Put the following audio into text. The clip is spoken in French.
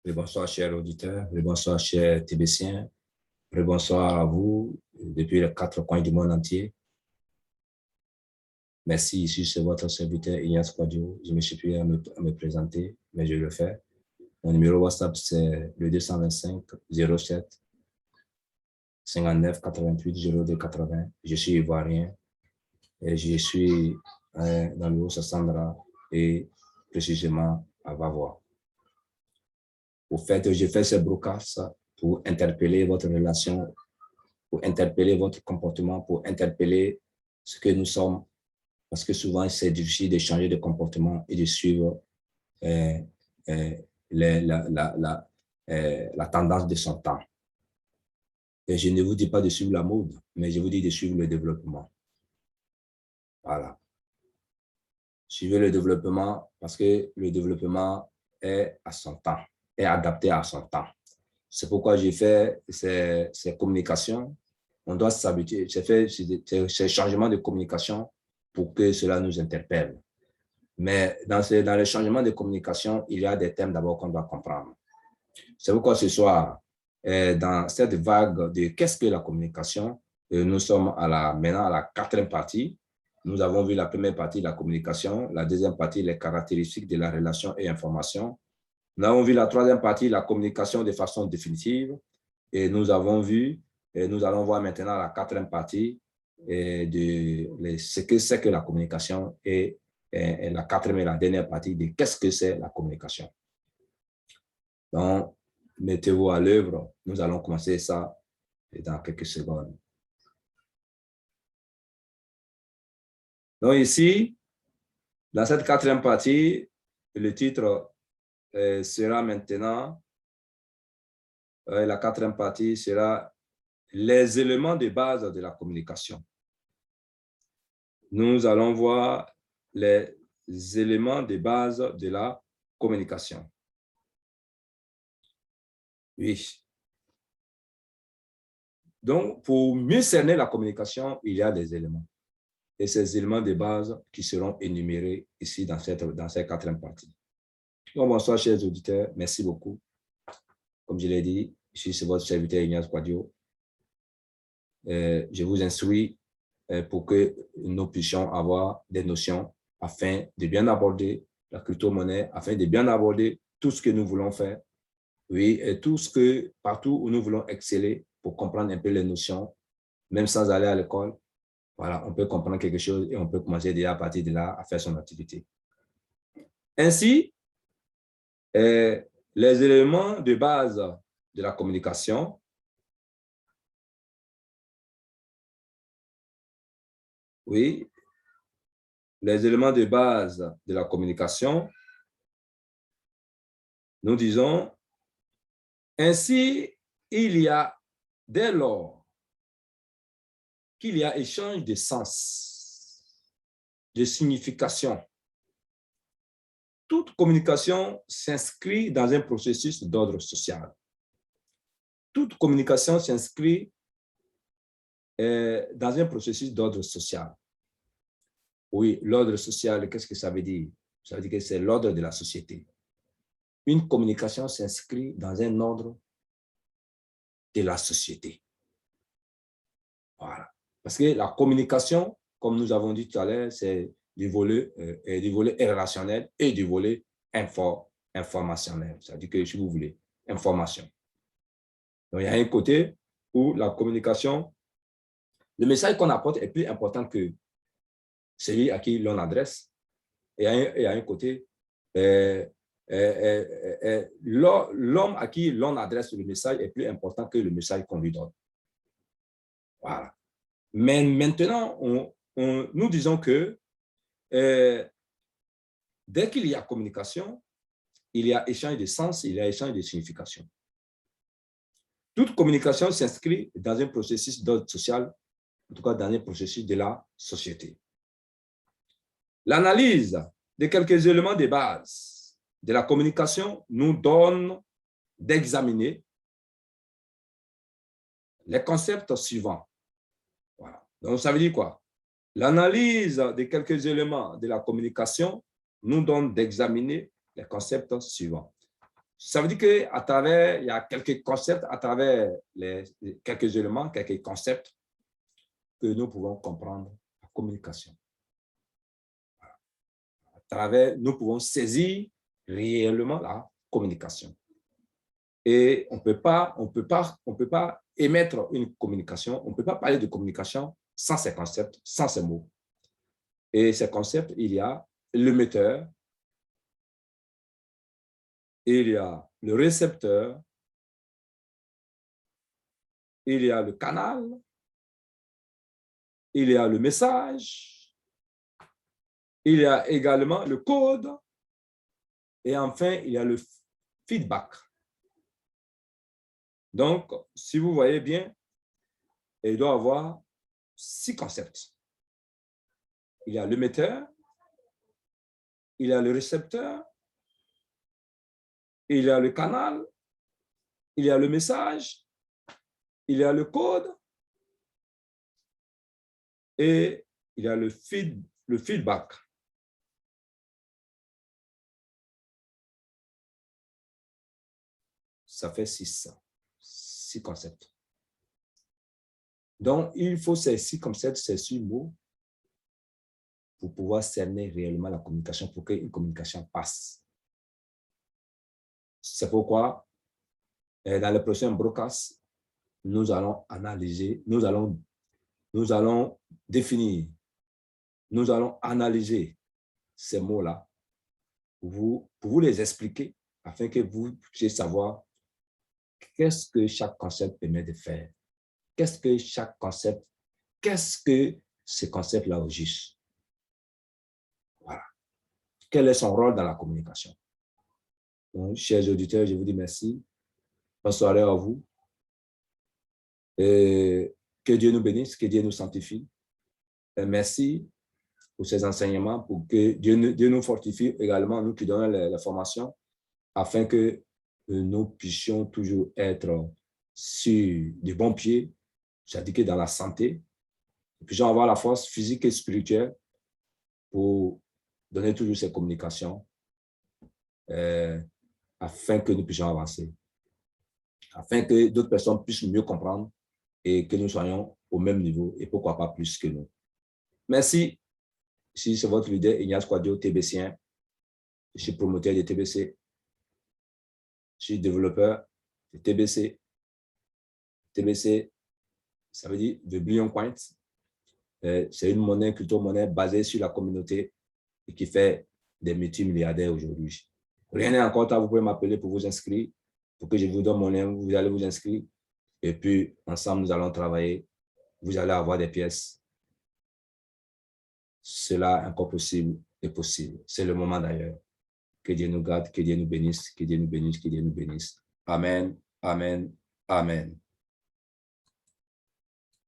Bonsoir, chers auditeurs. Bonsoir, chers Tibétiens. Bonsoir à vous depuis les quatre coins du monde entier. Merci, ici c'est votre serviteur Ignace Quadio. Je me suis plus à me présenter, mais je le fais. Mon numéro WhatsApp, c'est le 225 07 59 88 02 80. Je suis ivoirien et je suis dans le Haut-Sassandra et précisément à Vavois. Au fait, je fais ce broadcast pour interpeller votre relation, pour interpeller votre comportement, pour interpeller ce que nous sommes, parce que souvent, c'est difficile de changer de comportement et de suivre la tendance de son temps. Et je ne vous dis pas de suivre la mode, mais je vous dis de suivre le développement. Voilà. Suivez le développement parce que le développement est à son temps, est adapté à son temps. C'est pourquoi j'ai fait ces communications. On doit s'habituer, j'ai fait ces changements de communication pour que cela nous interpelle. Mais dans les changements de communication, il y a des thèmes d'abord qu'on doit comprendre. C'est pourquoi ce soir, dans cette vague de qu'est-ce que la communication, nous sommes maintenant à la quatrième partie. Nous avons vu la première partie, la communication, la deuxième partie, les caractéristiques de la relation et information. Nous avons vu la troisième partie, la communication de façon définitive. Et nous avons vu, et nous allons voir maintenant la quatrième partie de ce que c'est que la communication et la quatrième et la dernière partie de qu'est-ce que c'est la communication. Donc, mettez-vous à l'œuvre. Nous allons commencer ça dans quelques secondes. Donc ici, dans cette quatrième partie, le titre sera maintenant, la quatrième partie sera les éléments de base de la communication. Nous allons voir les éléments de base de la communication. Oui. Donc, pour mieux cerner la communication, il y a des éléments. Et ces éléments de base qui seront énumérés ici dans cette quatrième partie. Donc, bonsoir, chers auditeurs. Merci beaucoup. Comme je l'ai dit, ici, c'est votre serviteur Ignace Quadio. Je vous instruis pour que nous puissions avoir des notions afin de bien aborder la crypto-monnaie, afin de bien aborder tout ce que nous voulons faire. Oui, et tout ce que, partout où nous voulons exceller pour comprendre un peu les notions, même sans aller à l'école, voilà, on peut comprendre quelque chose et on peut commencer déjà à partir de là à faire son activité. Ainsi, les éléments de base de la communication, oui, les éléments de base de la communication, nous disons, ainsi, il y a dès lors qu'il y a échange de sens, de signification. Toute communication s'inscrit dans un processus d'ordre social. Toute communication s'inscrit dans un processus d'ordre social. Oui, l'ordre social, qu'est-ce que ça veut dire? Ça veut dire que c'est l'ordre de la société. Une communication s'inscrit dans un ordre de la société. Voilà. Parce que la communication, comme nous avons dit tout à l'heure, c'est du volet relationnel et du volet informationnel. C'est-à-dire que, si vous voulez, information. Donc, il y a un côté où la communication, le message qu'on apporte est plus important que celui à qui l'on adresse. Et à un côté, l'homme à qui l'on adresse le message est plus important que le message qu'on lui donne. Voilà. Mais maintenant, nous disons que dès qu'il y a communication, il y a échange de sens, il y a échange de signification. Toute communication s'inscrit dans un processus d'ordre social, en tout cas dans un processus de la société. L'analyse de quelques éléments de base de la communication nous donne d'examiner les concepts suivants. Voilà. Donc, ça veut dire quoi? L'analyse de quelques éléments de la communication nous donne d'examiner les concepts suivants. Ça veut dire qu'à travers, il y a quelques concepts, à travers quelques éléments, quelques concepts que nous pouvons comprendre la communication. À travers, nous pouvons saisir réellement la communication. Et on peut pas émettre une communication, on ne peut pas parler de communication sans ces concepts, sans ces mots. Et ces concepts, il y a l'émetteur, il y a le récepteur, il y a le canal, il y a le message, il y a également le code, et enfin, il y a le feedback. Donc, si vous voyez bien, il doit y avoir 6 concepts. Il y a l'émetteur, il y a le récepteur, il y a le canal, il y a le message, il y a le code et il y a le feedback. Ça fait 6 concepts. Donc, il faut ces 6 concepts, ces 6 mots pour pouvoir cerner réellement la communication, pour qu'une communication passe. C'est pourquoi, dans le prochain broadcast, nous allons analyser, nous allons définir, nous allons analyser ces mots-là pour vous les expliquer afin que vous puissiez savoir qu'est-ce que chaque concept permet de faire. Qu'est-ce que chaque concept, qu'est-ce que ce concept-là au juste. Voilà. Quel est son rôle dans la communication? Donc, chers auditeurs, je vous dis merci. Bonne soirée à vous. Et que Dieu nous bénisse, que Dieu nous sanctifie. Et merci pour ces enseignements, pour que Dieu nous fortifie également, nous qui donnons la formation, afin que nous puissions toujours être sur de bons pieds, c'est-à-dire que dans la santé, nous puissions avoir la force physique et spirituelle pour donner toujours ces communications afin que nous puissions avancer, afin que d'autres personnes puissent mieux comprendre et que nous soyons au même niveau et pourquoi pas plus que nous. Merci. Ici, c'est votre leader Ignace Kouadio, TBCien. Je suis promoteur de TBC. Je suis développeur de TBC. TBC, ça veut dire The Billion Coins. C'est une monnaie, crypto-monnaie basée sur la communauté et qui fait des multimilliardaires aujourd'hui. Rien n'est encore tard, vous pouvez m'appeler pour vous inscrire, pour que je vous donne mon lien, vous allez vous inscrire. Et puis, ensemble, nous allons travailler. Vous allez avoir des pièces. Cela est encore possible et possible. C'est le moment d'ailleurs. Que Dieu nous garde, que Dieu nous bénisse, que Dieu nous bénisse, que Dieu nous bénisse. Amen, amen, amen.